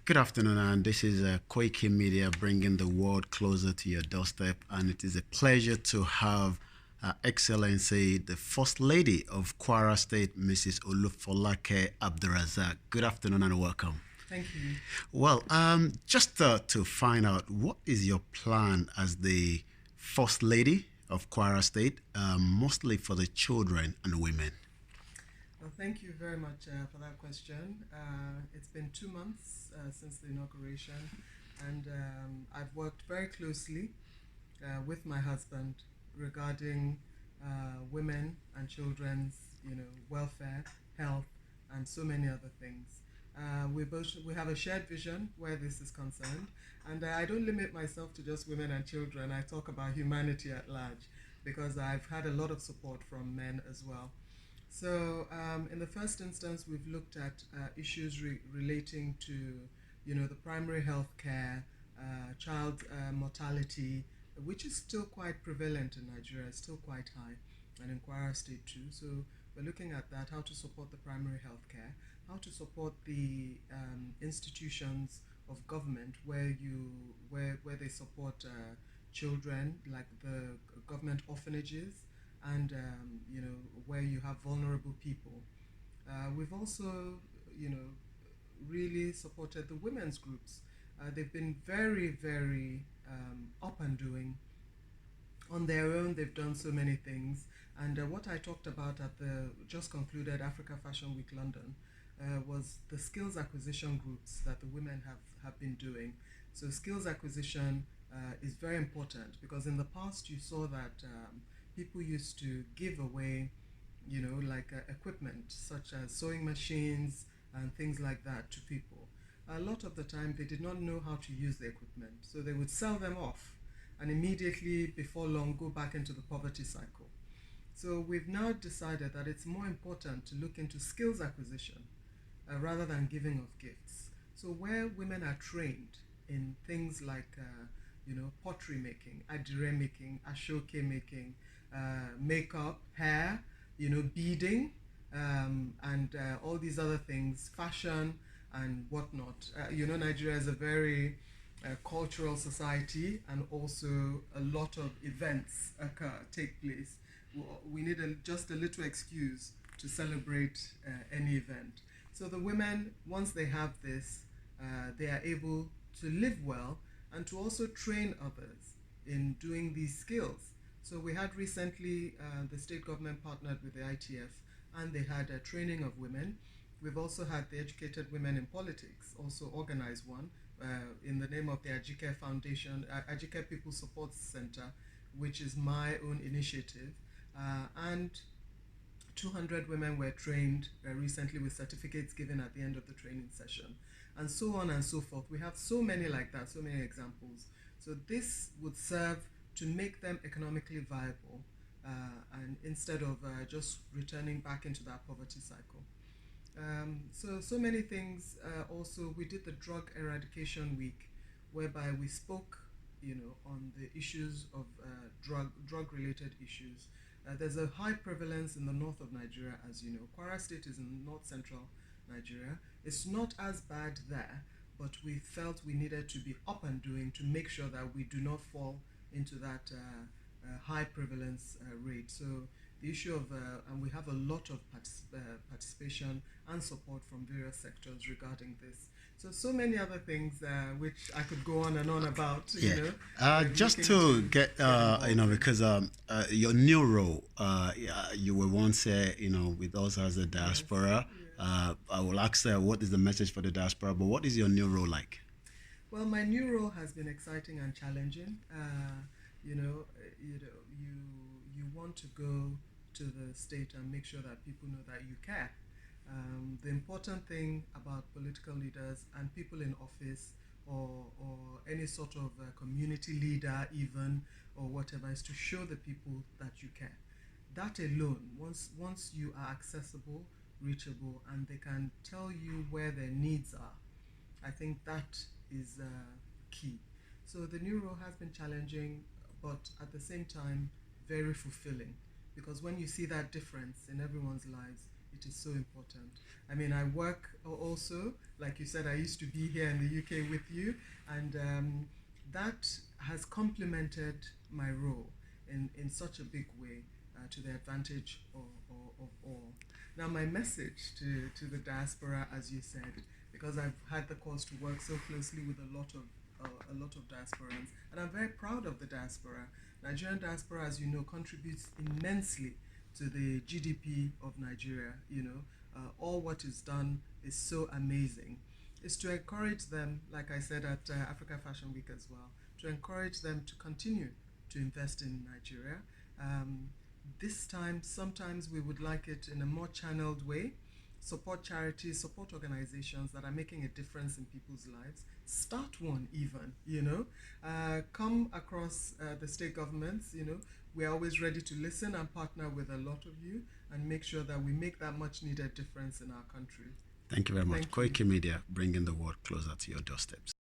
Good afternoon, and this is Koikimedia bringing the world closer to your doorstep. And it is a pleasure to have Excellency, the First Lady of Kwara State, Mrs. Olufolake Abdulrazaq. Good afternoon and welcome. Thank you. Well, just to find out, what is your plan as the First Lady of Kwara State, mostly for the children and women? Well, thank you very much for that question. It's been 2 months since the inauguration, and I've worked very closely with my husband regarding women and children's, welfare, health, and so many other things. We have a shared vision where this is concerned, and I don't limit myself to just women and children. I talk about humanity at large because I've had a lot of support from men as well. So, in the first instance, we've looked at issues relating to, the primary health care, child mortality, which is still quite prevalent in Nigeria, still quite high, and in Kwara State too. So, we're looking at that, how to support the primary health care, how to support the institutions of government where they support children, like the government orphanages, and where you have vulnerable people. We've also, you know, really supported the women's groups. They've been very, very up and doing on their own. They've done so many things, and what I talked about at the just concluded Africa Fashion Week London was the skills acquisition groups that the women have been doing. So skills acquisition is very important because in the past you saw that people used to give away, like equipment such as sewing machines and things like that to people. A lot of the time they did not know how to use the equipment, so they would sell them off and immediately before long go back into the poverty cycle. So we've now decided that it's more important to look into skills acquisition rather than giving of gifts. So where women are trained in things like pottery making, adire making, ashoke making, makeup, hair, beading, and all these other things, fashion and whatnot. Nigeria is a very cultural society, and also a lot of events take place. We need just a little excuse to celebrate any event. So the women, once they have this, they are able to live well and to also train others in doing these skills. So we had recently the state government partnered with the ITF, and they had a training of women. We've also had the Educated Women in Politics also organize one in the name of the Ajike Foundation, Ajike People Support Center, which is my own initiative. And 200 women were trained recently with certificates given at the end of the training session, and so on and so forth. We have so many like that, so many examples. So this would serve to make them economically viable, and instead of just returning back into that poverty cycle. So many things. Also, we did the Drug Eradication Week, whereby we spoke, on the issues of drug related issues. There's a high prevalence in the north of Nigeria, as you know. Kwara State is in north central Nigeria. It's not as bad there, but we felt we needed to be up and doing to make sure that we do not fall into that high prevalence rate. So the issue of, and we have a lot of participation and support from various sectors regarding this. So many other things which I could go on and on about. Just to get, because your new role, you were once, with us as a diaspora. Yes. I will ask what is the message for the diaspora, but what is your new role like? Well, my new role has been exciting and challenging. You want to go to the state and make sure that people know that you care. The important thing about political leaders and people in office, or any sort of community leader even, or whatever, is to show the people that you care. That alone, once you are accessible, reachable, and they can tell you where their needs are, I think that is key. So the new role has been challenging, but at the same time very fulfilling, because when you see that difference in everyone's lives, It is so important. I mean, I work also, like you said, I used to be here in the UK with you, and that has complemented my role in such a big way to the advantage of all. Now, my message to the diaspora, as you said, because I've had the cause to work so closely with a lot of diasporans, and I'm very proud of the diaspora. Nigerian diaspora, as you know, contributes immensely to the GDP of Nigeria. All what is done is so amazing. Is to encourage them, like I said at Africa Fashion Week as well, to encourage them to continue to invest in Nigeria. This time, sometimes we would like it in a more channeled way. Support charities, support organizations that are making a difference in people's lives. Start one, even, come across the state governments. We're always ready to listen and partner with a lot of you and make sure that we make that much needed difference in our country. Thank you very much. Thank you. Koikimedia, bringing the world closer to your doorsteps.